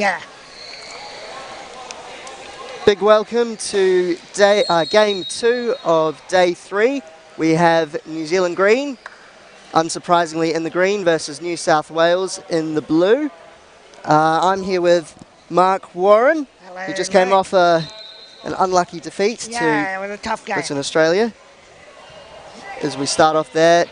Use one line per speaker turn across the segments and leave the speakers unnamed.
Yeah.
Big welcome to game 2 of day 3. We have New Zealand green, unsurprisingly in the green, versus New South Wales in the blue. I'm here with Mark Warren, who just came off an unlucky defeat to
it was a tough game.
Western Australia. As we start off there,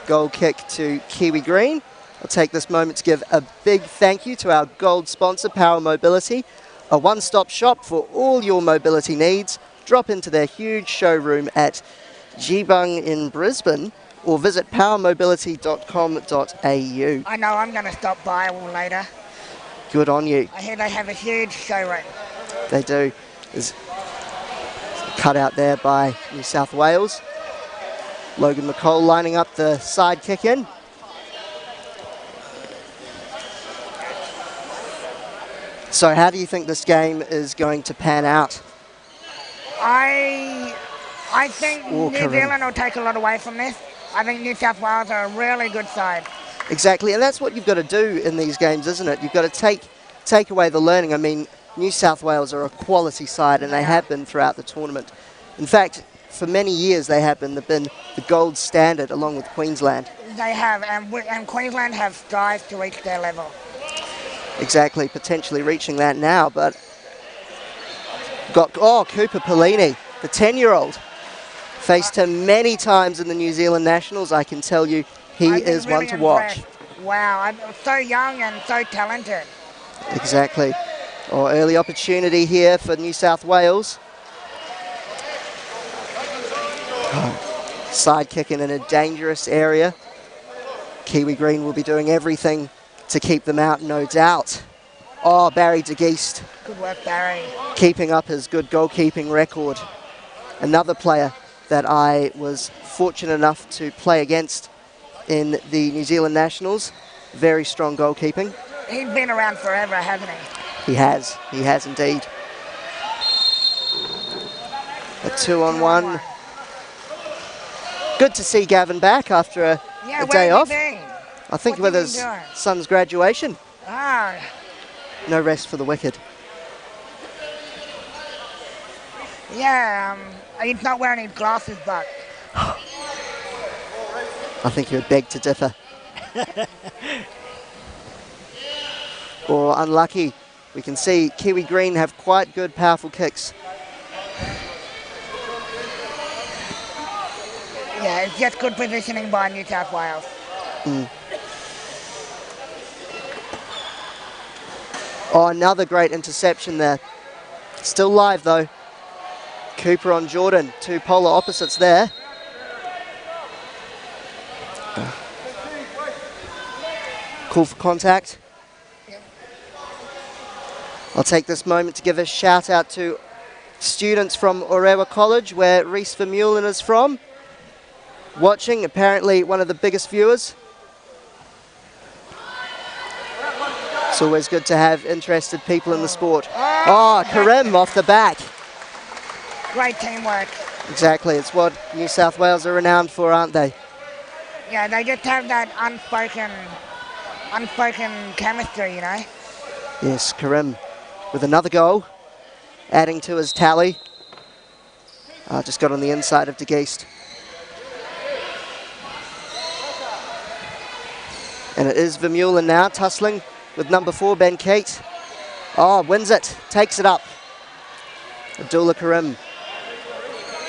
goal kick to Kiwi green. I'll take this moment to give a big thank you to our gold sponsor, Power Mobility, a one-stop shop for all your mobility needs. Drop into their huge showroom at Geebung in Brisbane or visit powermobility.com.au.
I know I'm going to stop by a little later.
Good on you.
I hear they have a huge showroom.
They do. There's a cut out there by New South Wales. Logan McCall lining up the side kick in. So how do you think this game is going to pan out?
I think New Zealand will take a lot away from this. I think New South Wales are a really good side.
Exactly, and that's what you've got to do in these games, isn't it? You've got to take away the learning. I mean, New South Wales are a quality side, and they have been throughout the tournament. In fact, for many years they have been. They've been the gold standard along with Queensland.
They have, and Queensland have strived to reach their level.
Exactly, potentially reaching that now, but Cooper Pellini, the 10-year-old, faced him many times in the New Zealand Nationals. I can tell you, he is
really
one to watch.
Wow, I'm so young and so talented.
Exactly. Early opportunity here for New South Wales. Side kicking in a dangerous area. Kiwi Green will be doing everything to keep them out, no doubt. Barry de Geest.
Good work, Barry.
Keeping up his good goalkeeping record. Another player that I was fortunate enough to play against in the New Zealand Nationals. Very strong goalkeeping.
He's been around forever, hasn't he?
He has indeed. A 2-on-1. Good to see Gavin back after a day off. I think with his son's graduation. No rest for the wicked.
Yeah, he's not wearing his glasses, but...
I think he would beg to differ. Unlucky. We can see Kiwi Green have quite good, powerful kicks.
Yeah, it's just good positioning by New South Wales.
Another great interception there. Still live, though. Cooper on Jordan, two polar opposites there. Call for contact. I'll take this moment to give a shout out to students from Orewa College, where Reese Vermeulen is from. Watching, apparently one of the biggest viewers. It's always good to have interested people in the sport. Karim off the back.
Great teamwork.
Exactly, it's what New South Wales are renowned for, aren't they?
Yeah, they just have that unspoken chemistry, you know?
Yes, Karim with another goal, adding to his tally. Just got on the inside of de Geest. And it is Vermeulen now, tussling with number 4, Ben Keat. Wins it, takes it up. Abdullah Karim.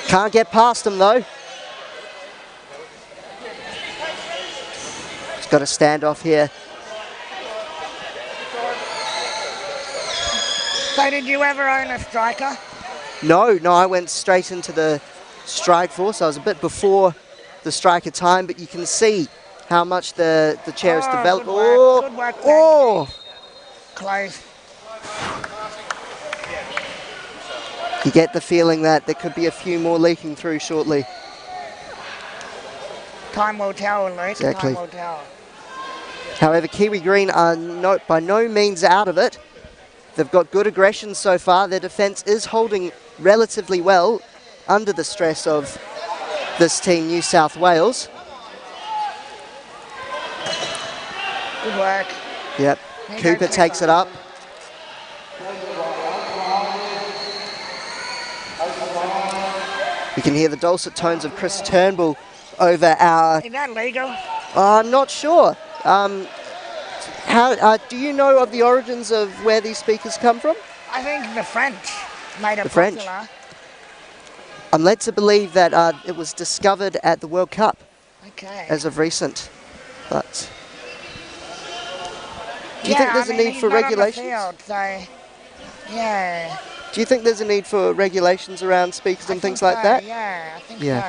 Can't get past him, though. He's got a standoff here.
So did you ever own a striker?
No, I went straight into the strike force. I was a bit before the striker time, but you can see how much the chair has developed.
Good work. Close.
You get the feeling that there could be a few more leaking through shortly.
Time will tell, Luke.
Exactly.
Time will tell.
However, Kiwi Green are by no means out of it. They've got good aggression so far. Their defence is holding relatively well under the stress of this team, New South Wales.
Good work.
Yep. Cooper takes it up. You can hear the dulcet tones of Chris Turnbull over our...
Is that legal?
I'm not sure. Do you know of the origins of where these speakers come from?
I think the French made it
The French?
popular.
I'm led to believe that it was discovered at the World Cup
Okay.
as of recent. But do you
Yeah,
think there's
I
a
mean,
need
he's
for
not on the
regulations?
field, so yeah.
Do you think there's a need for regulations around speakers and things like that?
Yeah, I think
Yeah.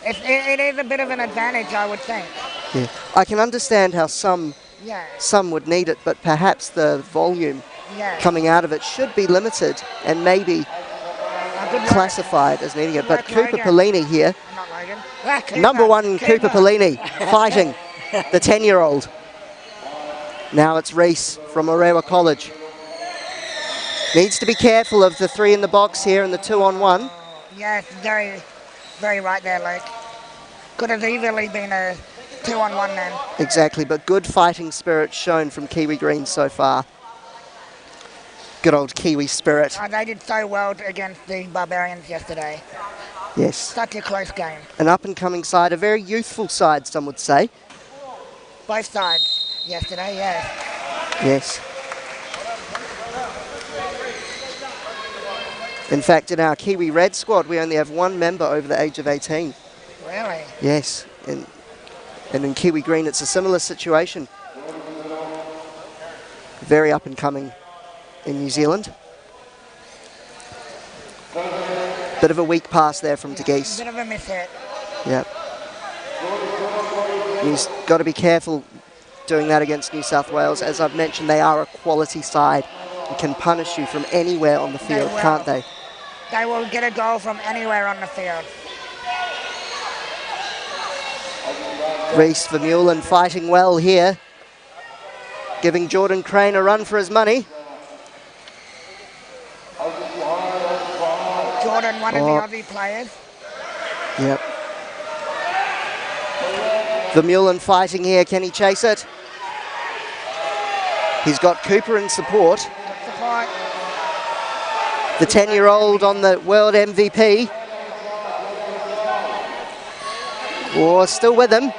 so. It is a bit of an advantage, I would think.
Yeah. I can understand how some
Yeah.
would need it, but perhaps the volume
Yeah.
coming out of it should be limited and maybe
Good work.
classified as needing it.
Good
But
work,
Cooper
Logan.
Pellini here,
Not Logan. Ah, Cooper.
number one Cooper Pellini, fighting the 10-year-old. Now it's Reese from Orewa College. Needs to be careful of the 3 in the box here and the 2-on-1.
Yes, very, very right there, Luke. Could have easily been a 2-on-1 then.
Exactly, but good fighting spirit shown from Kiwi Green so far. Good old Kiwi spirit.
They did so well against the Barbarians yesterday.
Yes.
Such a close game.
An up-and-coming side, a very youthful side, some would say.
Both sides yesterday, yes.
Yes. In fact, in our Kiwi Red squad, we only have one member over the age of 18.
Really?
Yes. And in Kiwi Green, it's a similar situation. Very up-and-coming in New Zealand. Bit of a weak pass there from De Geese.
Bit of a mishit.
Yep. He's got to be careful doing that against New South Wales. As I've mentioned, they are a quality side and can punish you from anywhere on the field, can't they?
They will get a goal from anywhere on the field.
Reese Vermeulen fighting well here, giving Jordan Crane a run for his money.
Jordan, one of the Aussie players.
Yep. Vermeulen fighting here. Can he chase it? He's got Cooper in support.
Support.
The 10-year-old on the world MVP. Oh, still with him.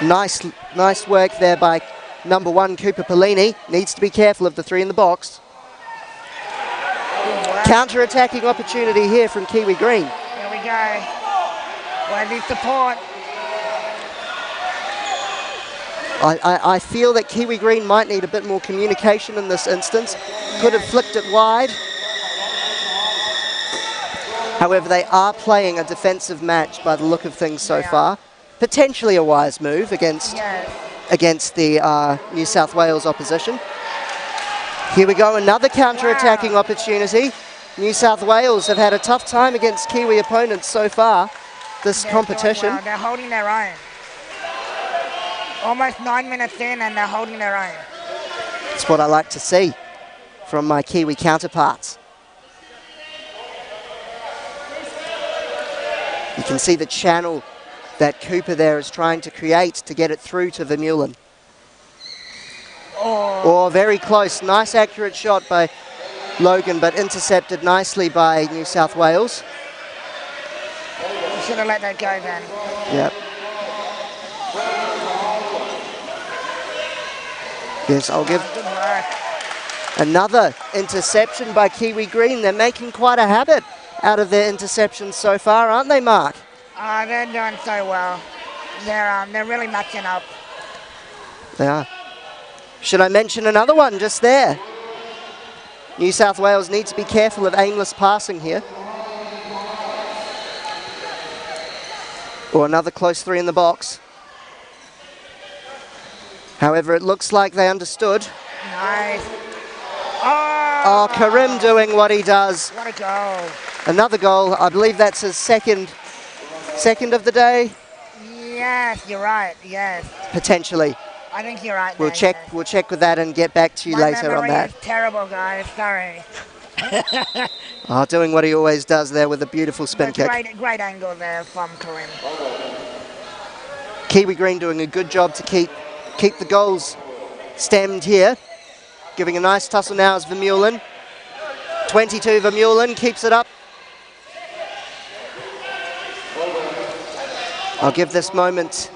Nice work there by number one, Cooper Pellini. Needs to be careful of the 3 in the box.
Wow.
Counter-attacking opportunity here from Kiwi Green.
Here we go. Where's his support?
I feel that Kiwi Green might need a bit more communication in this instance. Could have flicked it wide. However, they are playing a defensive match by the look of things so far. Potentially a wise move against the New South Wales opposition. Here we go, another counter-attacking opportunity. New South Wales have had a tough time against Kiwi opponents so far this competition.
They're holding their own. Almost 9 minutes in and they're holding their own.
That's what I like to see from my Kiwi counterparts. You can see the channel that Cooper there is trying to create to get it through to Vermeulen. Oh, very close. Nice accurate shot by Logan, but intercepted nicely by New South Wales.
You should have let that go then.
Yep. Yes, I'll give another interception by Kiwi Green. They're making quite a habit out of their interceptions so far, aren't they, Mark?
They're doing so well. They're really matching up.
They are. Should I mention another one just there? New South Wales need to be careful of aimless passing here. Or another close 3 in the box. However, it looks like they understood.
Nice.
Oh, Karim doing what he does.
What a goal.
Another goal. I believe that's his second of the day.
Yes, you're right. Yes.
Potentially.
I think you're right.
We'll check with that and get back to you later on that.
My memory is terrible, guys. Sorry.
Oh, doing what he always does there with a beautiful spin kick.
Great angle there from Karim.
Kiwi Green doing a good job to keep the goals stemmed here. Giving a nice tussle now is Vermeulen. 22 Vermeulen keeps it up. I'll give this moment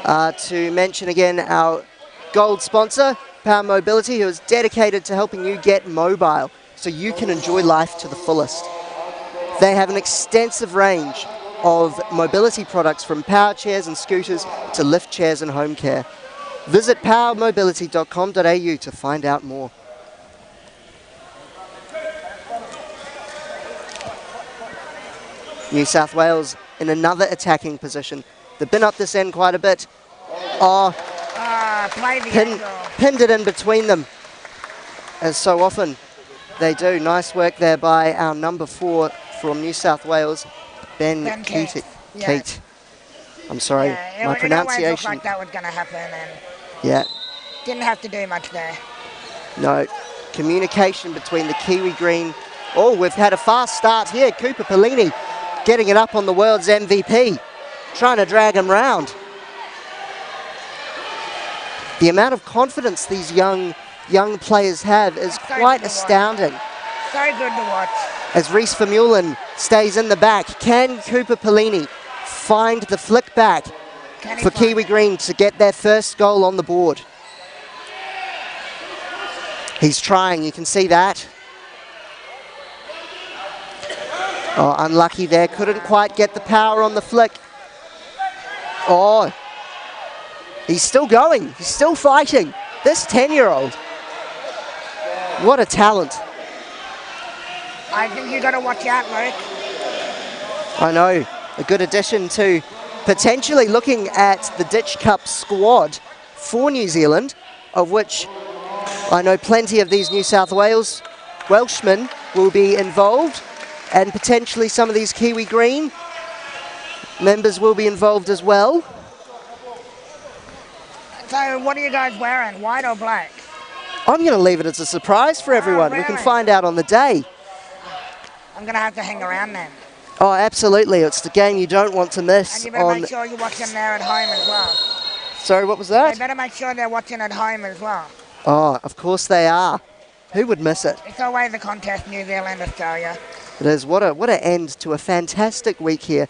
to mention again our gold sponsor, Power Mobility, who is dedicated to helping you get mobile so you can enjoy life to the fullest. They have an extensive range of mobility products from power chairs and scooters to lift chairs and home care. Visit powermobility.com.au to find out more. New South Wales in another attacking position. They've been up this end quite a bit. Pinned it in between them, as so often they do. Nice work there by our number 4 from New South Wales, Ben Keat.
Yes.
I'm sorry, my pronunciation.
It looked like that was going to happen, and
yeah,
didn't have to do much there.
No, communication between the Kiwi green. Oh, we've had a fast start here. Cooper Pellini getting it up on the world's MVP, trying to drag him round. The amount of confidence these young players have is quite astounding.
So good to watch.
As Reece Vermeulen stays in the back, can Cooper Pellini find the flick back for Kiwi Green to get their first goal on the board? He's trying, you can see that. Oh, unlucky there, couldn't quite get the power on the flick. Oh, he's still going, he's still fighting. This 10-year-old, what a talent.
I think you got to watch out, Luke.
I know, a good addition to potentially looking at the Ditch Cup squad for New Zealand, of which I know plenty of these New South Wales Welshmen will be involved, and potentially some of these Kiwi Green members will be involved as well.
So what are you guys wearing, white or black?
I'm going to leave it as a surprise for everyone.
Really?
We can find out on the day.
I'm going to have to hang around then.
Oh, absolutely. It's the game you don't want to miss.
And you better make sure you watch them there at home as well.
Sorry, what was that?
They better make sure they're watching at home as well.
Oh, of course they are. Who would miss it?
It's always the contest, New Zealand, Australia.
It is. What an end to a fantastic week here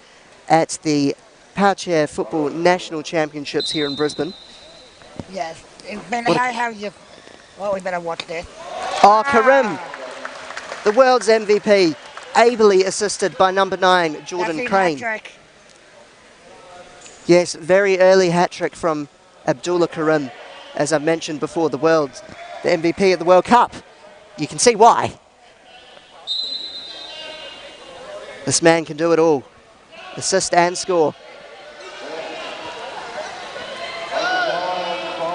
at the Power Chair Football National Championships here in Brisbane.
Yes. It's been, how you... Well, we better watch this.
Oh, Karim, the world's MVP, ably assisted by number 9, Jordan Crane.
Hat-trick.
Yes, very early hat-trick from Abdullah Karim. As I've mentioned before, the MVP of the World Cup. You can see why. This man can do it all. Assist and score.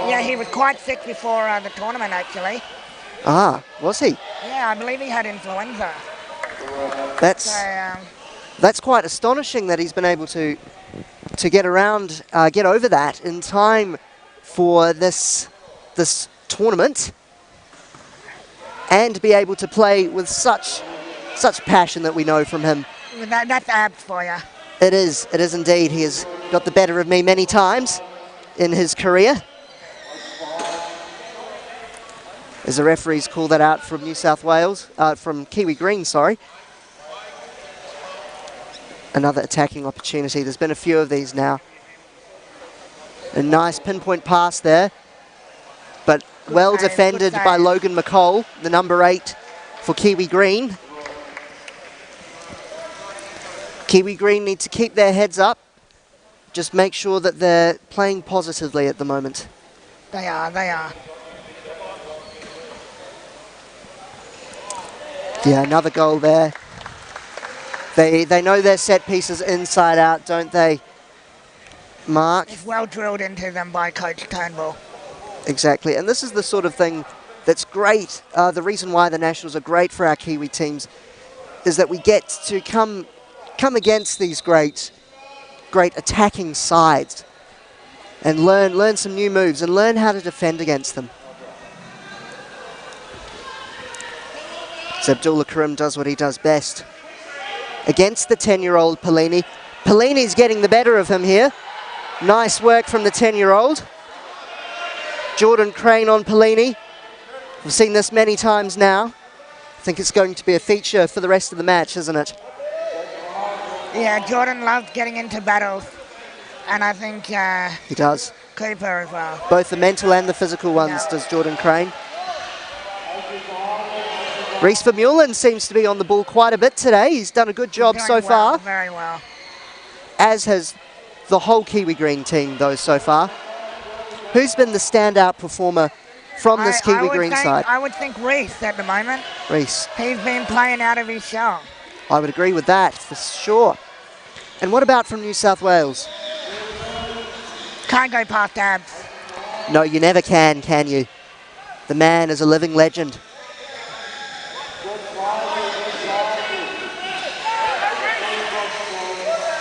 Yeah, he was quite sick before the tournament, actually.
Ah, was he?
Yeah, I believe he had influenza.
That's quite astonishing that he's been able to get over that in time for this tournament, and be able to play with such passion that we know from him.
That's abs for you.
It is indeed. He has got the better of me many times in his career. As the referees call that out from New South Wales, from Kiwi Green, sorry. Another attacking opportunity. There's been a few of these now. A nice pinpoint pass there, but well defended by Logan McCall, the number 8 for Kiwi Green. Kiwi Green need to keep their heads up. Just make sure that they're playing positively at the moment.
They are.
Yeah, another goal there. They know their set pieces inside out, don't they, Mark?
It's well drilled into them by Coach Turnbull.
Exactly, and this is the sort of thing that's great. The reason why the Nationals are great for our Kiwi teams is that we get to come against these great attacking sides and learn some new moves and learn how to defend against them. So Abdullah Karim does what he does best against the 10-year-old Pellini. Pellini's getting the better of him here. Nice work from the 10-year-old. Jordan Crane on Pellini. We've seen this many times now. I think it's going to be a feature for the rest of the match, isn't it?
Yeah, Jordan loves getting into battles, and I think
He does.
Cooper as well.
Both the mental and the physical ones
Yeah.
does Jordan Crane. Reese Vermeulen seems to be on the ball quite a bit today. He's done a good job
Doing
so
well,
far,
very well.
as has the whole Kiwi Green team, though, so far. Who's been the standout performer from this Kiwi Green side?
I would think Reese at the moment.
Reese.
He's been playing out of his shell.
I would agree with that, for sure. And what about from New South Wales?
Can't go past Abs.
No, you never can you? The man is a living legend.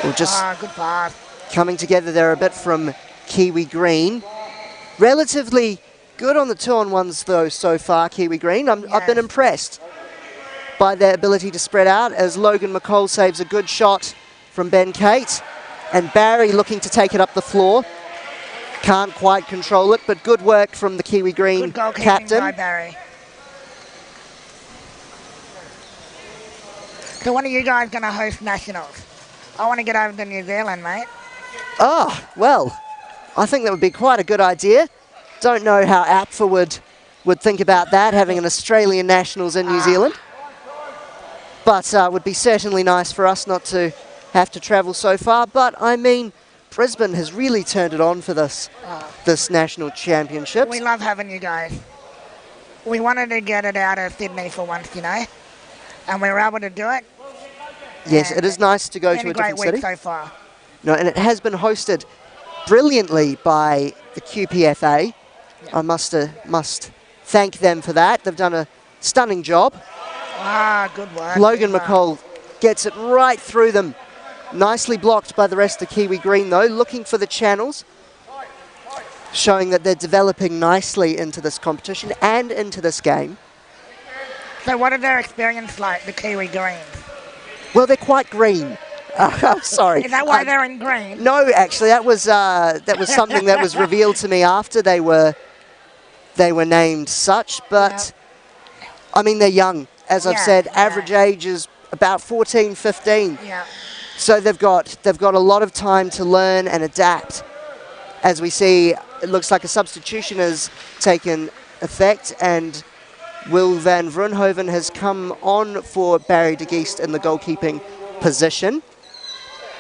Or just
Good pass.
coming together there a bit from Kiwi Green. Relatively good on the 2-on-1s though so far, Kiwi Green. I've been impressed by their ability to spread out as Logan McCall saves a good shot from Ben Kate. And Barry looking to take it up the floor. Can't quite control it, but good work from the Kiwi Green
Good goalkeeping
captain.
by Barry. So when are you guys going to host nationals? I want to get over to New Zealand, mate.
Oh, well, I think that would be quite a good idea. Don't know how APFA would think about that, having an Australian nationals in New Zealand. But would be certainly nice for us not to have to travel so far. But, I mean, Brisbane has really turned it on for this national championship.
We love having you guys. We wanted to get it out of Sydney for once, you know, and we were able to do it.
Yes, it is nice to go
Been
to a
great
different
week
city.
so far.
No, and it has been hosted brilliantly by the QPFA. I must thank them for that. They've done a stunning job.
Good work.
Logan
Good work.
McCall gets it right through them. Nicely blocked by the rest of Kiwi Green though, looking for the channels, showing that they're developing nicely into this competition and into this game.
So what is their experience like, the Kiwi Greens?
Well, they're quite green. I'm sorry.
Is that why they're in green?
No, actually, that was something that was revealed to me after they were named such. But I mean, they're young, as I've said. Average age is about 14, 15.
Yeah.
So they've got a lot of time to learn and adapt. As we see, it looks like a substitution has taken effect, and Will van Vrunhoven has come on for Barry de Geest in the goalkeeping position.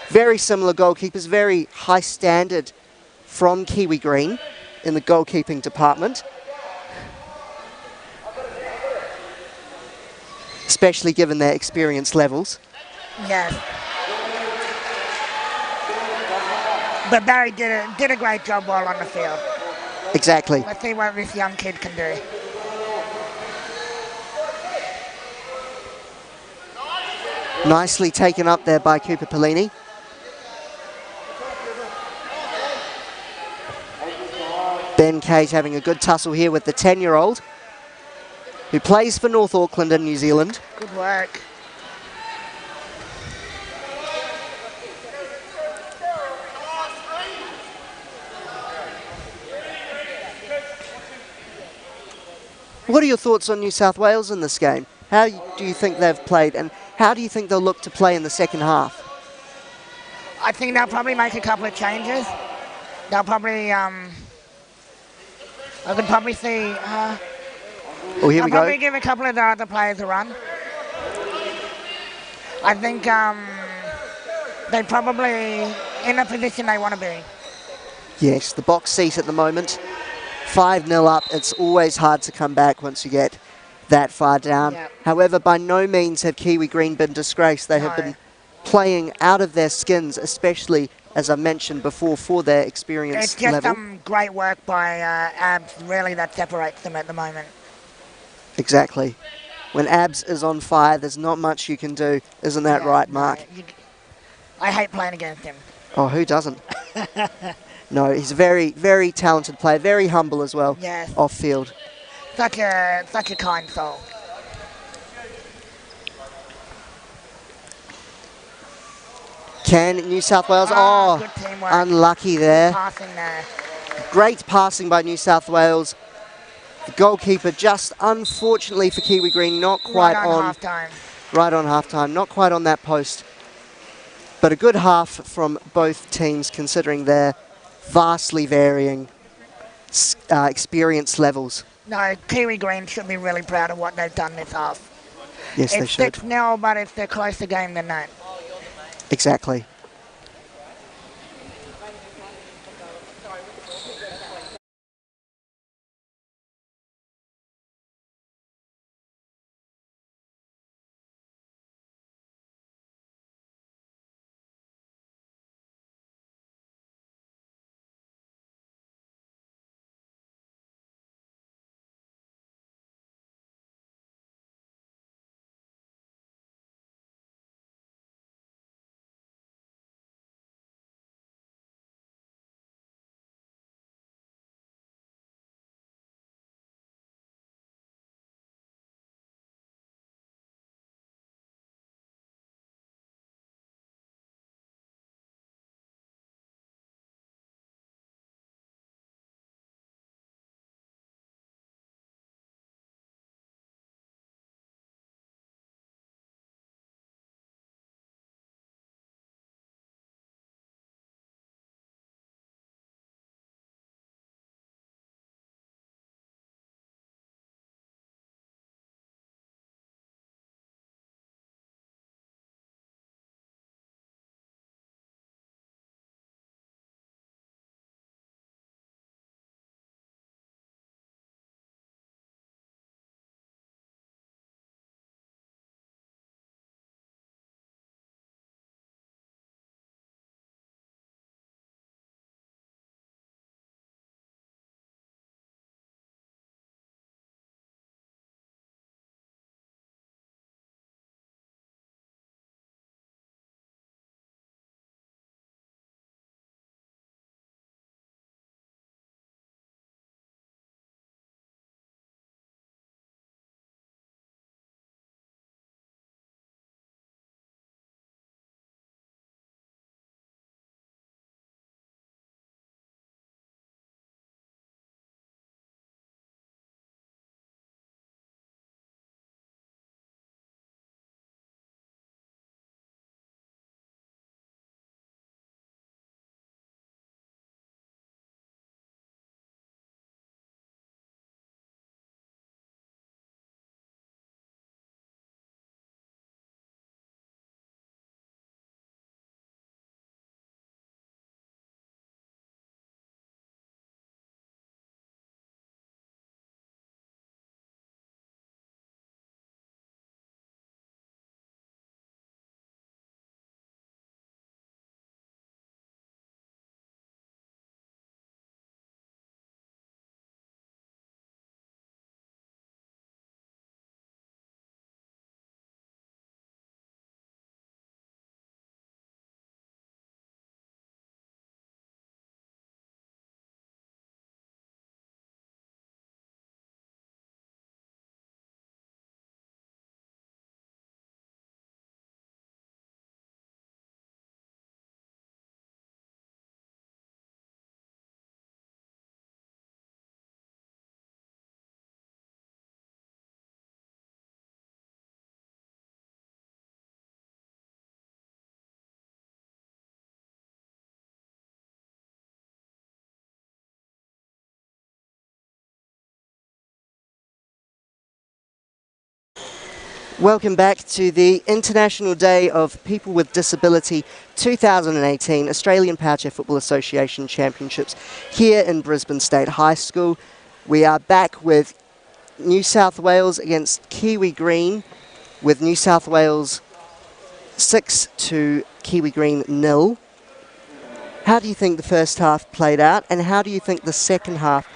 Very similar goalkeepers, very high standard from Kiwi Green in the goalkeeping department. Especially given their experience levels.
Yes. But Barry did a great job while on the field.
Exactly.
Let's see what this young kid can do.
Nicely taken up there by Cooper Pellini. Ben Kate having a good tussle here with the 10-year-old who plays for North Auckland in New Zealand.
Good work.
What are your thoughts on New South Wales in this game? How do you think they've played, and how do you think they'll look to play in the second half?
I think they'll probably make a couple of changes. They'll probably, I could probably see,
Oh, here
I'll
we
probably
go.
give a couple of the other players a run. I think they're probably in a position they want to be.
Yes, the box seat at the moment. 5-0 up. It's always hard to come back once you get that far down.
Yep.
However, by no means have Kiwi Green been disgraced. They have
No.
been playing out of their skins, especially, as I mentioned before, for their experience
It's just
level.
some great work by Abs, really, that separates them at the moment.
Exactly. When Abs is on fire, there's not much you can do. Isn't that right, Mark?
I hate playing against him.
Oh, who doesn't? No, he's a very, very talented player, very humble as well,
Yes.
off field.
Such a kind soul.
Can New South Wales?
Good teamwork.
Unlucky there.
Passing there.
Great passing by New South Wales. The goalkeeper just, unfortunately for Kiwi Green, not quite
right on half-time.
Right on half-time, not quite on that post. But a good half from both teams, considering their vastly varying experience levels.
No, Kiwi Green should be really proud of what they've done this half.
Yes, they should.
It's 6-0, but it's a closer game than that.
Exactly. Welcome back to the International Day of People with Disability 2018 Australian Powerchair Football Association Championships here in Brisbane State High School. We are back with New South Wales against Kiwi Green, with New South Wales 6 to Kiwi Green 0. How do you think the first half played out, and how do you think the second half,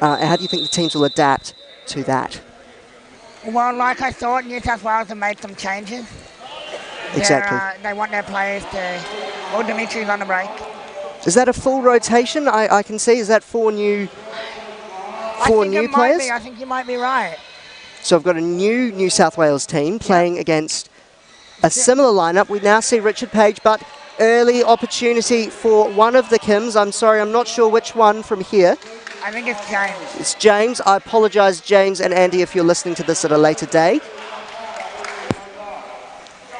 how do you think the teams will adapt to that?
Well, like I thought, New South Wales have made some changes.
Exactly.
They want their players to... Oh, Dimitri's on the break.
Is that a full rotation? I can see. Is that four new players?
I think you might be right.
So I've got a New South Wales team playing against a similar lineup. We now see Richard Page, but early opportunity for one of the Kims. I'm sorry, I'm not sure which one from here.
I think it's James.
It's James. I apologise, James and Andy, if you're listening to this at a later day.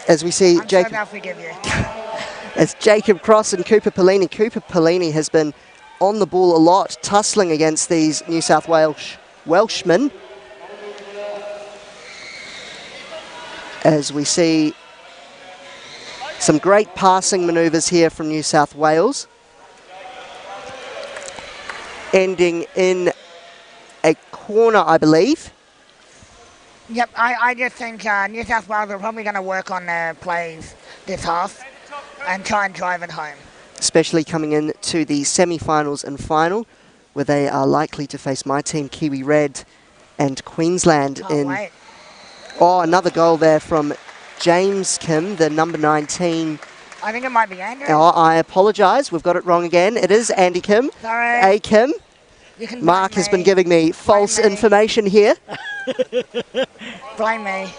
As we see
I'm sure
Jacob,
they'll forgive you.
as Jacob Cross and Cooper Pellini. Cooper Pellini has been on the ball a lot, tussling against these New South Wales Welshmen. As we see some great passing manoeuvres here from New South Wales, ending in a corner, I believe.
Yep, I just think New South Wales are probably going to work on their plays this half and try and drive it home.
Especially coming into the semi-finals and final, where they are likely to face my team, Kiwi Red, and Queensland.
Can't wait.
Oh, another goal there from James Kim, the number 19.
I think it might be Andrew.
Oh, I apologise, we've got it wrong again. It is Andy Kim.
Sorry.
A Kim.
You can
Mark
blame
has been
me.
giving me false
me.
information here.
Blame me.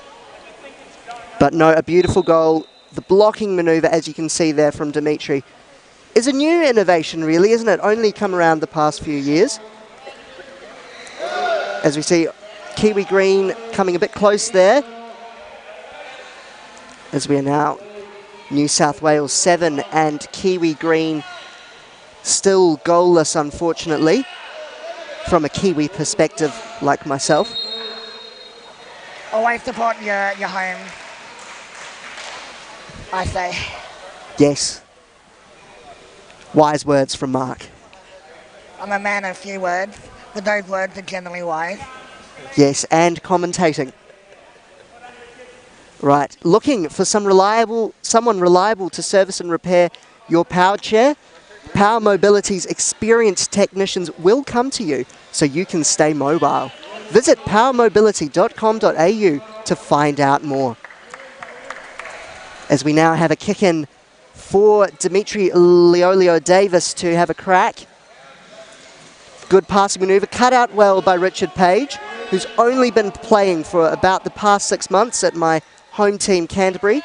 But no, a beautiful goal. The blocking manoeuvre, as you can see there from Dimitri, is a new innovation, really, isn't it? Only come around the past few years. As we see Kiwi Green coming a bit close there. As we are now New South Wales 7 and Kiwi Green still goalless, unfortunately, from a Kiwi perspective like myself.
Always support your home, I say.
Yes. Wise words from Mark.
I'm a man of few words, but those words are generally wise.
Yes, and commentating. Right, looking for someone reliable to service and repair your power chair? Power Mobility's experienced technicians will come to you so you can stay mobile. Visit powermobility.com.au to find out more. As we now have a kick-in for Dimitri Leolio-Davis to have a crack. Good passing manoeuvre, cut out well by Richard Page, who's only been playing for about the past 6 months at my home team Canterbury.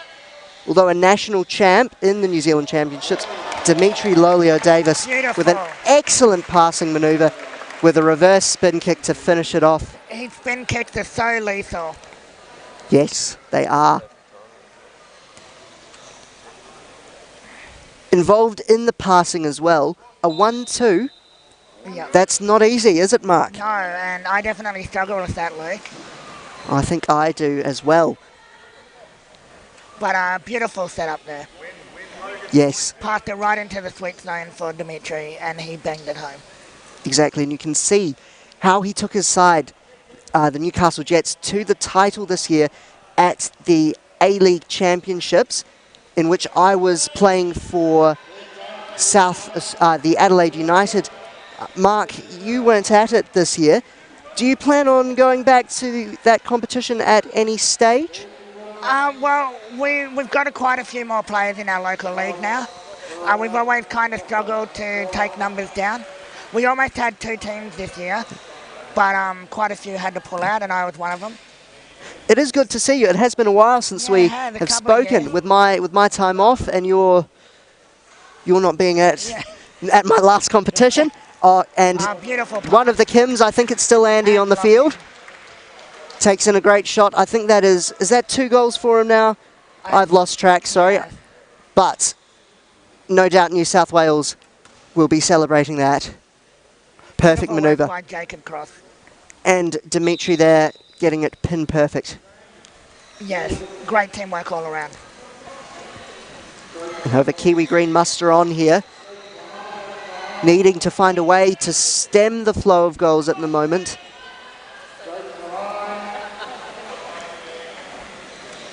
Although a national champ in the New Zealand Championships, Dimitri Leolio-Davis with an excellent passing manoeuvre with a reverse spin kick to finish it off.
His spin kicks are so lethal.
Yes, they are. Involved in the passing as well, a 1-2.
Yep.
That's not easy, is it, Mark?
No, and I definitely struggle with that, Luke.
I think I do as well.
But beautiful setup there.
Yes,
Passed it right into the sweet zone for Dimitri, and he banged it home.
exactly. And you can see how he took his side, the Newcastle Jets, to the title this year at the A-League Championships, in which I was playing for the Adelaide United. Mark, you weren't at it this year. Do you plan on going back to that competition at any stage?
Well, we've got quite a few more players in our local league now. We've always kind of struggled to take numbers down. We almost had 2 teams this year, but quite a few had to pull out, and I was one of them.
It is good to see you. It has been a while since we have spoken. With my time off and you're not being at my last competition. And
beautiful
one of the Kims, I think it's still Andy on the field. Takes in a great shot. I think that is that 2 goals for him now? I've lost track, sorry.
Yeah.
But no doubt New South Wales will be celebrating that. Perfect manoeuvre.
By Jacob Cross.
And Dimitri there getting it pin perfect.
Yes, great teamwork all around.
And however, Kiwi Green muster on here, needing to find a way to stem the flow of goals at the moment.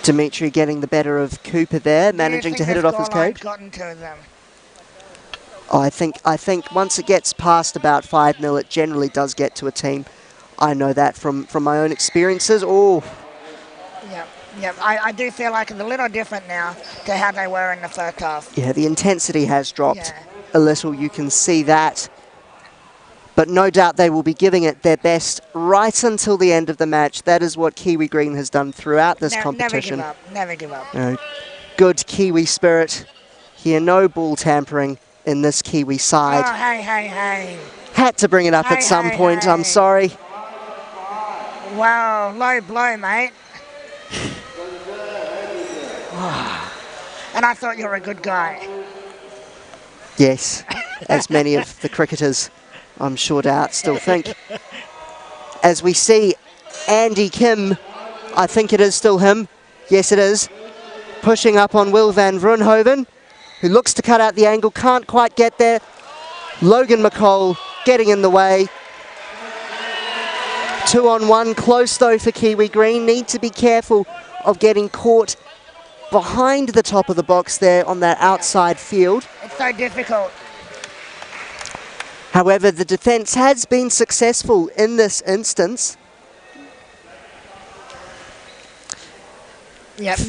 Dimitri getting the better of Cooper there, managing to hit it off his cage.
Gotten to them?
Oh, I think once it gets past about 5-0, it generally does get to a team. I know that from my own experiences. Oh.
Yep. I do feel like it's a little different now to how they were in the first half.
Yeah, the intensity has dropped a little. You can see that. But no doubt they will be giving it their best right until the end of the match. That is what Kiwi Green has done throughout this competition.
Never give up.
Good Kiwi spirit here. No ball tampering in this Kiwi side.
Oh, hey.
Had to bring it up at some point, I'm sorry.
Wow, low blow, mate. And I thought you were a good guy.
Yes, as many of the cricketers, I'm sure doubt, still think. As we see Andy Kim, I think it is still him, yes it is, pushing up on Will van Vroonhoven, who looks to cut out the angle, can't quite get there. Logan McColl getting in the way. 2-on-1, close though for Kiwi Green. Need to be careful of getting caught behind the top of the box there on that outside field.
It's so difficult.
However, the defence has been successful in this instance.
Yep,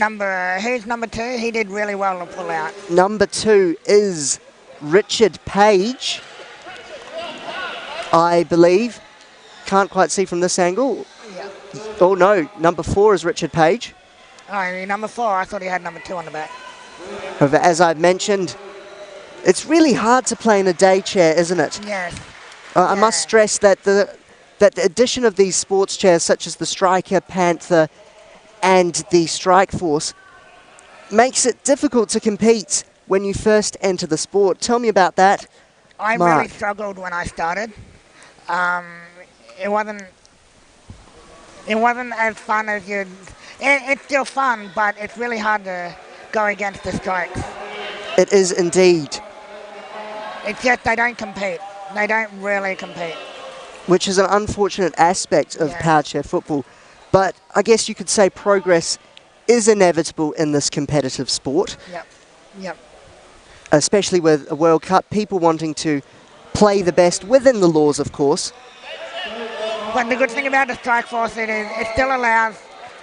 who's number 2? He did really well to pull out.
Number 2 is Richard Page, I believe. Can't quite see from this angle.
Yeah.
Oh no, number 4 is Richard Page.
Oh, number 4, I thought he had number 2 on the back.
However, as I've mentioned, it's really hard to play in a day chair, isn't it?
Yes.
I must stress that the addition of these sports chairs, such as the Striker, Panther, and the Strike Force, makes it difficult to compete when you first enter the sport. Tell me about that,
I
Mark.
really struggled when I started. It wasn't as fun as you'd... It's still fun, but it's really hard to go against the strikes.
It is indeed.
It's just they don't compete. They don't really compete.
Which is an unfortunate aspect of power chair football. But I guess you could say progress is inevitable in this competitive sport.
Yep.
Especially with a World Cup, people wanting to play the best within the laws, of course.
But the good thing about the Strike Force is it still allows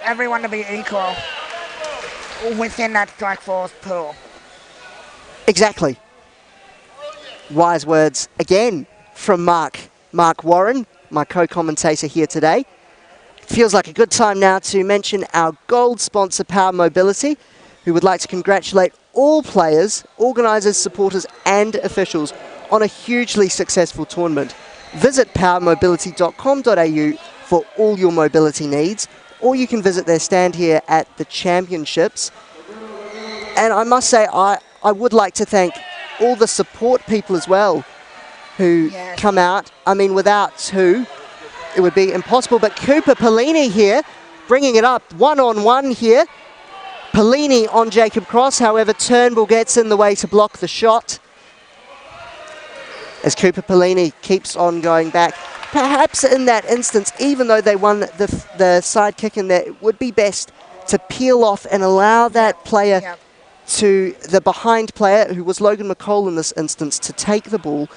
everyone to be equal within that Strike Force pool.
Exactly. Wise words again from Mark Warren, my co-commentator here today. Feels like a good time now to mention our gold sponsor, Power Mobility, who would like to congratulate all players, organisers, supporters and officials on a hugely successful tournament. Visit powermobility.com.au for all your mobility needs, or you can visit their stand here at the Championships. And I must say, I would like to thank all the support people as well who come out. I mean, without who, it would be impossible. But Cooper Pellini here, bringing it up, 1-on-1 here. Pellini on Jacob Cross, however, Turnbull gets in the way to block the shot. As Cooper Pellini keeps on going back. Perhaps in that instance, even though they won the side kick in there, it would be best to peel off and allow that player to the behind player, who was Logan McColl in this instance, to take the ball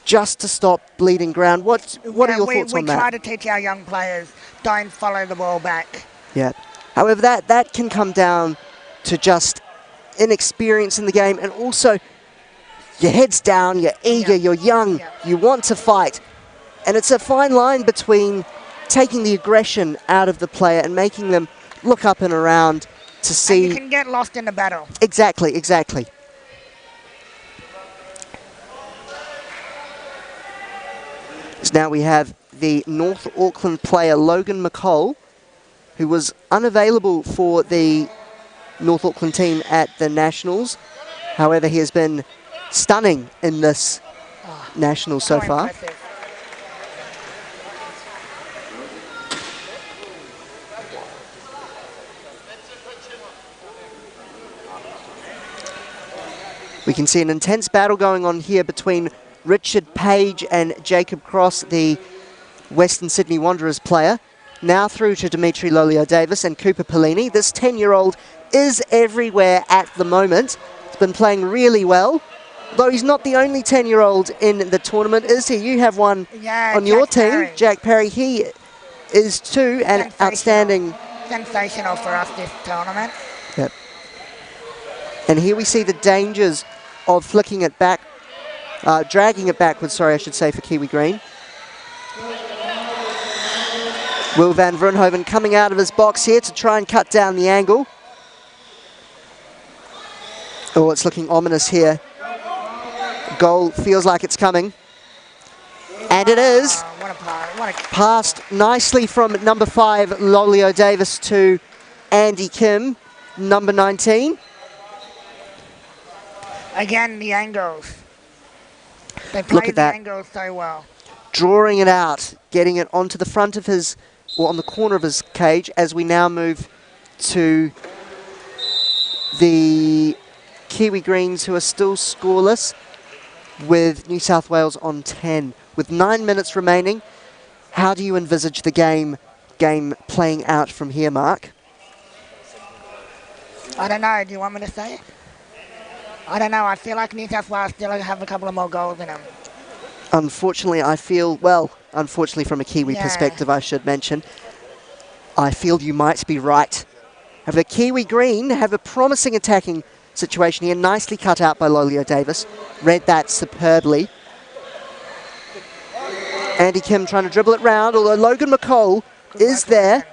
just to stop bleeding ground. What are your thoughts on that?
We try to teach our young players, don't follow the ball back.
Yeah. However, that can come down to just inexperience in the game, and also your head's down, you're eager, you're young, you want to fight. And it's a fine line between taking the aggression out of the player and making them look up and around to see...
And you can get lost in the battle.
Exactly. So now we have the North Auckland player Logan McColl, who was unavailable for the North Auckland team at the Nationals. However, he has been stunning in this Nationals so far.
Impressive.
We can see an intense battle going on here between Richard Page and Jacob Cross, the Western Sydney Wanderers player. Now through to Dimitri Lolio-Davis and Cooper Pellini. This 10-year-old is everywhere at the moment. He's been playing really well. Though he's not the only 10-year-old in the tournament, is he? You have one on your team, Jack Perry. He is too, and outstanding.
Sensational for us this tournament.
Yep. And here we see the dangers of flicking it back, dragging it backwards, sorry, I should say, for Kiwi Green. Will van Vroonhoven coming out of his box here to try and cut down the angle. Oh, it's looking ominous here. Goal feels like it's coming. And it is
What a pass. What a...
passed nicely from number 5, Lolio Davis, to Andy Kim, number 19.
Again, the angles. They
Look
play
at
the
that.
angles so well.
Drawing it out, getting it onto the front of his, or on the corner of his cage, as we now move to the Kiwi Greens, who are still scoreless, with New South Wales on 10. With 9 minutes remaining, how do you envisage the game playing out from here, Mark?
I don't know. Do you want me to say it? I don't know. I feel like New South Wales still have a couple of more goals in them.
Unfortunately, unfortunately from a Kiwi perspective, I should mention, I feel you might be right. However, Kiwi Green have a promising attacking situation here, nicely cut out by Lolio Davis. Read that superbly. Andy Kim trying to dribble it round, although Logan McCall is there.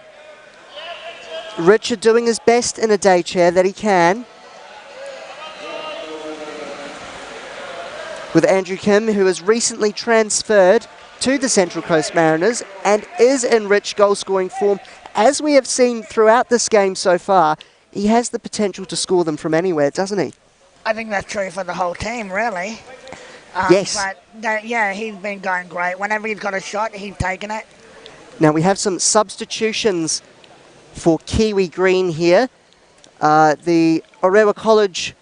Richard doing his best in a day chair that he can. With Andrew Kim, who has recently transferred to the Central Coast Mariners and is in rich goal-scoring form. As we have seen throughout this game so far, he has the potential to score them from anywhere, doesn't he?
I think that's true for the whole team, really.
Yes.
But, he's been going great. Whenever he's got a shot, he's taken it.
Now we have some substitutions for Kiwi Green here. The Orewa College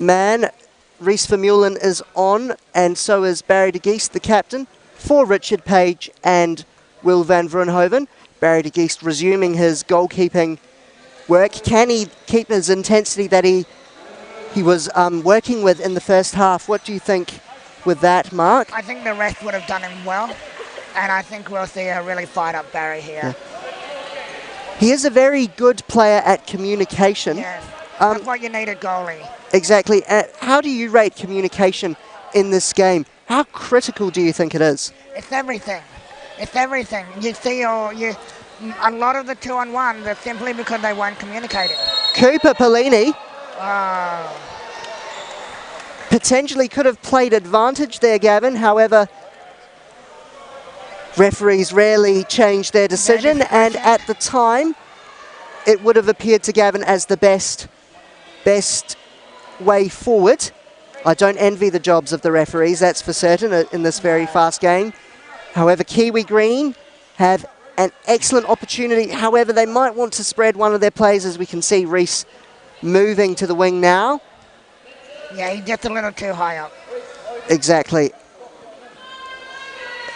man, Reese Vermeulen, is on, and so is Barry de Geest, the captain, for Richard Page and Will van Vroonhoven. Barry de Geest resuming his goalkeeping work. Can he keep his intensity that he was working with in the first half? What do you think with that, Mark?
I think the rest would have done him well, and I think we'll see a really fight-up Barry here.
Yeah. He is a very good player at communication.
Yes, that's what you need a goalie.
Exactly. How do you rate communication in this game? How critical do you think it is?
It's everything. It's everything. You see, a lot of the 2-on-1 are simply because they weren't communicating.
Cooper Pellini potentially could have played advantage there, Gavin. However, referees rarely change their decision, and at the time, it would have appeared to Gavin as the best way forward. I don't envy the jobs of the referees, that's for certain, in this very fast game. However, Kiwi Green have an excellent opportunity. However, they might want to spread one of their players, as we can see Reese moving to the wing now.
Yeah, he gets a little too high up.
Exactly.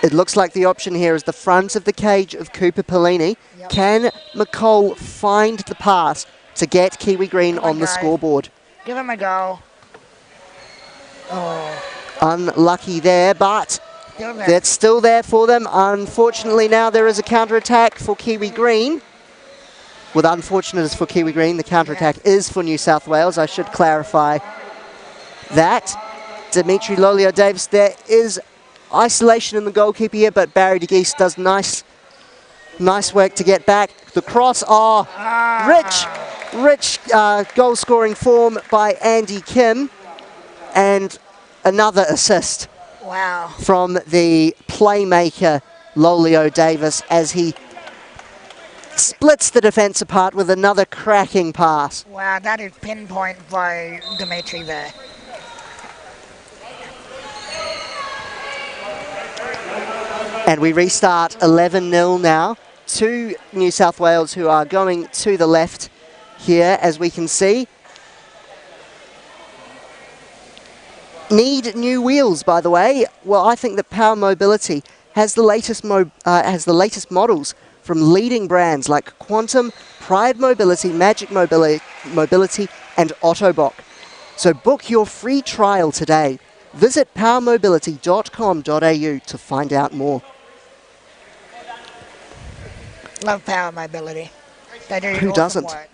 It looks like the option here is the front of the cage of Cooper Pellini. Yep. Can McCall find the pass to get Kiwi Green on the scoreboard?
Give him a go. Oh.
Unlucky there, but that's still there for them. Unfortunately, now there is a counter-attack for Kiwi Green. Well, the unfortunate is for Kiwi Green. The counter-attack is for New South Wales. I should clarify that. Dimitri Lolio Davis, there is isolation in the goalkeeper here, but Barry de Geest does nice work to get back. The cross, rich goal-scoring form by Andy Kim, and another assist.
Wow.
From the playmaker Lolio Davis as he splits the defence apart with another cracking pass.
Wow, that is pinpoint by Dimitri there.
And we restart 11-0 now to New South Wales, who are going to the left here, as we can see. Need new wheels, by the way. Well, I think that Power Mobility has the latest models from leading brands like Quantum, Pride Mobility, Magic Mobility, and Autobock. So book your free trial today. Visit powermobility.com.au to find out more.
Love Power Mobility. They do
Who
awesome
doesn't?
work.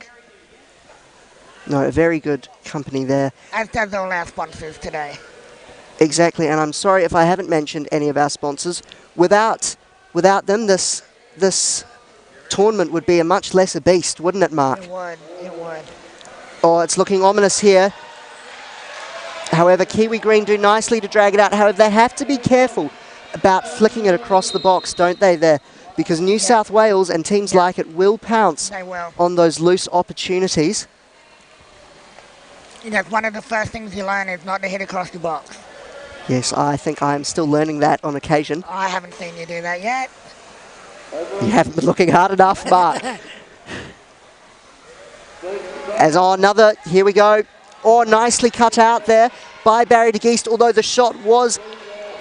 No, a very good company there.
As does all our sponsors today.
Exactly, and I'm sorry if I haven't mentioned any of our sponsors. Without them, this tournament would be a much lesser beast, wouldn't it, Mark?
It would.
Oh, it's looking ominous here. However, Kiwi Green do nicely to drag it out. However, they have to be careful about flicking it across the box, don't they, there? Because New South Wales and teams like it will pounce
They will.
on those loose opportunities.
You know, one of the first things you learn is not to hit across the box.
Yes, I think I am still learning that on occasion.
I haven't seen you do that yet.
You haven't been looking hard enough, Mark. Here we go. Oh, nicely cut out there by Barry de Geest, although the shot was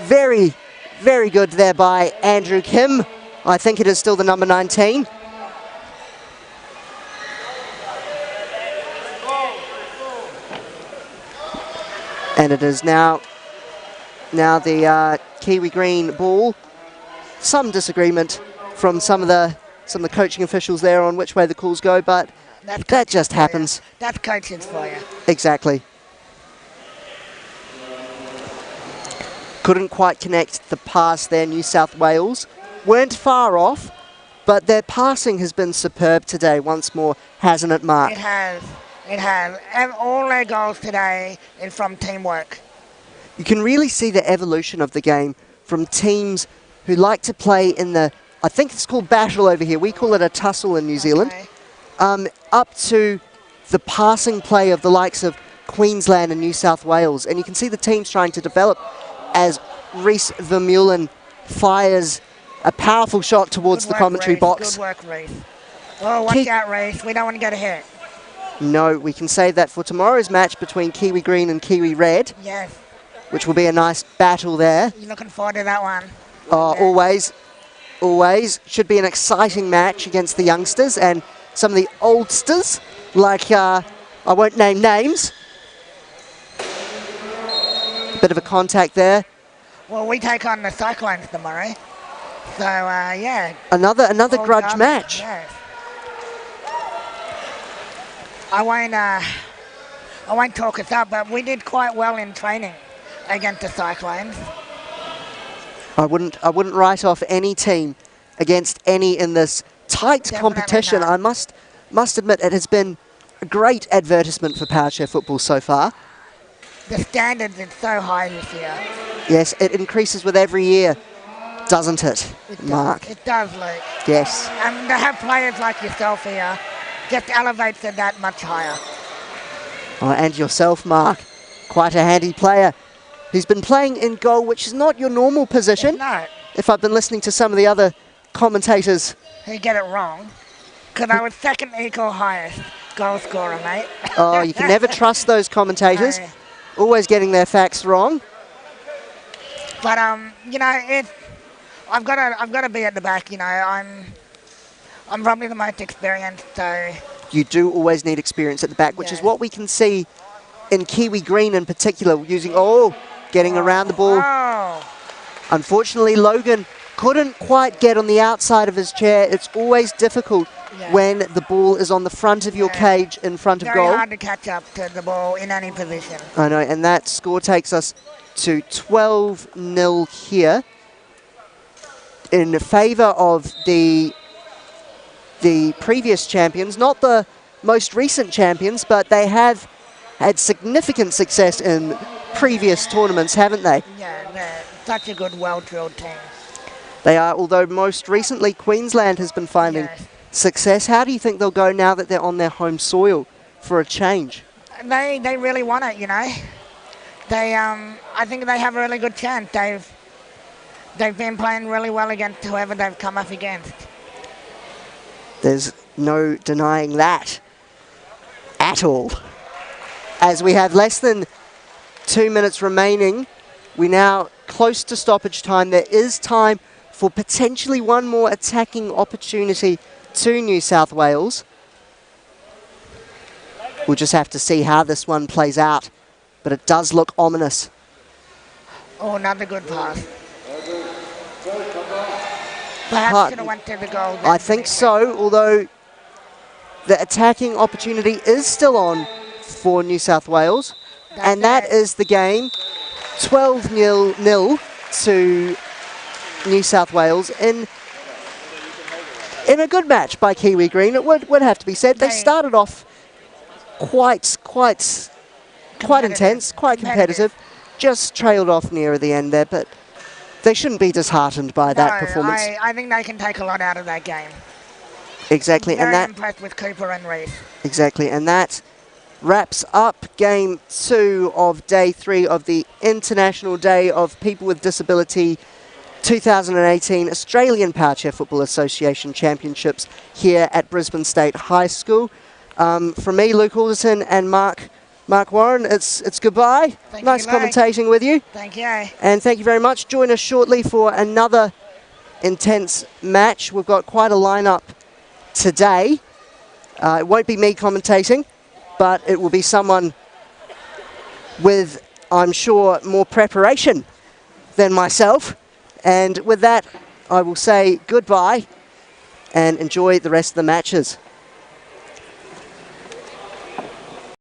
very, very good there by Andrew Kim. I think it is still the number 19. And it is now the Kiwi Green ball. Some disagreement from some of the coaching officials there on which way the calls go, but that just happens.
That's coaching for you.
Exactly. Couldn't quite connect the pass there, New South Wales. Weren't far off, but their passing has been superb today once more, hasn't it, Mark?
It has. It has. And all their goals today is from teamwork.
You can really see the evolution of the game from teams who like to play in the, I think it's called battle over here. We call it a tussle in New Zealand. Up to the passing play of the likes of Queensland and New South Wales. And you can see the teams trying to develop as Rhys Vermeulen fires a powerful shot towards the commentary box.
Good work, Rhys. Oh, watch out, Rhys. We don't want to get a hit.
No, we can save that for tomorrow's match between Kiwi Green and Kiwi Red.
Yes.
Which will be a nice battle there.
You're looking forward to that one.
Always. Always. Should be an exciting match against the youngsters and some of the oldsters, like, I won't name names. Bit of a contact there.
Well, we take on the Cyclones tomorrow. So, yeah.
Another grudge match.
Yes. I won't talk us up, but we did quite well in training against the Cyclones.
I wouldn't write off any team against any in this tight competition.
Not.
I must admit it has been a great advertisement for PowerShare football so far.
The standards are so high this year.
Yes, it increases with every year, doesn't it, Mark?
It does, Luke.
Yes.
And to have players like yourself here just elevates it that much higher.
Oh, and yourself, Mark. Quite a handy player. He's been playing in goal, which is not your normal position.
No.
If I've been listening to some of the other commentators.
Who get it wrong. Because I was second equal highest goal scorer, mate.
Oh, you can never trust those commentators.
No.
Always getting their facts wrong.
But you know, I've got to be at the back. You know, I'm probably the most experienced, so.
You do always need experience at the back, which is what we can see in Kiwi Green in particular, getting around the ball.
Oh.
Unfortunately, Logan couldn't quite get on the outside of his chair. It's always difficult when the ball is on the front of your cage in front of goal.
Very hard to catch up to the ball in any position.
I know, and that score takes us to 12-0 here in favour of the previous champions, not the most recent champions, but they have had significant success in previous tournaments, haven't they?
Yeah, they're such a good, well-drilled team.
They are, although most recently Queensland has been finding success. How do you think they'll go now that they're on their home soil for a change?
They really want it, you know. I think they have a really good chance. They've been playing really well against whoever they've come up against.
There's no denying that at all. As we have less than 2 minutes remaining, we're now close to stoppage time. There is time for potentially one more attacking opportunity to New South Wales. We'll just have to see how this one plays out, but it does look ominous.
Oh, another good pass. Perhaps should have went to the goal.
I think so, although the attacking opportunity is still on for New South Wales. And that is the game. 12-0 to New South Wales in a good match by Kiwi Green. It would have to be said. They started off quite intense, quite competitive. Just trailed off near the end there, but they shouldn't be disheartened by that performance.
I think they can take a lot out of that game.
Exactly,
Very
and that
impressed with Cooper and Reese.
exactly, and that wraps up Game 2 of Day 3 of the International Day of People with Disability 2018 Australian Power Chair Football Association Championships here at Brisbane State High School. From me, Luke Alderton, and Mark Warren, it's goodbye. Nice commentating with you.
Thank you.
And thank you very much. Join us shortly for another intense match. We've got quite a lineup today. It won't be me commentating, but it will be someone with, I'm sure, more preparation than myself. And with that, I will say goodbye and enjoy the rest of the matches.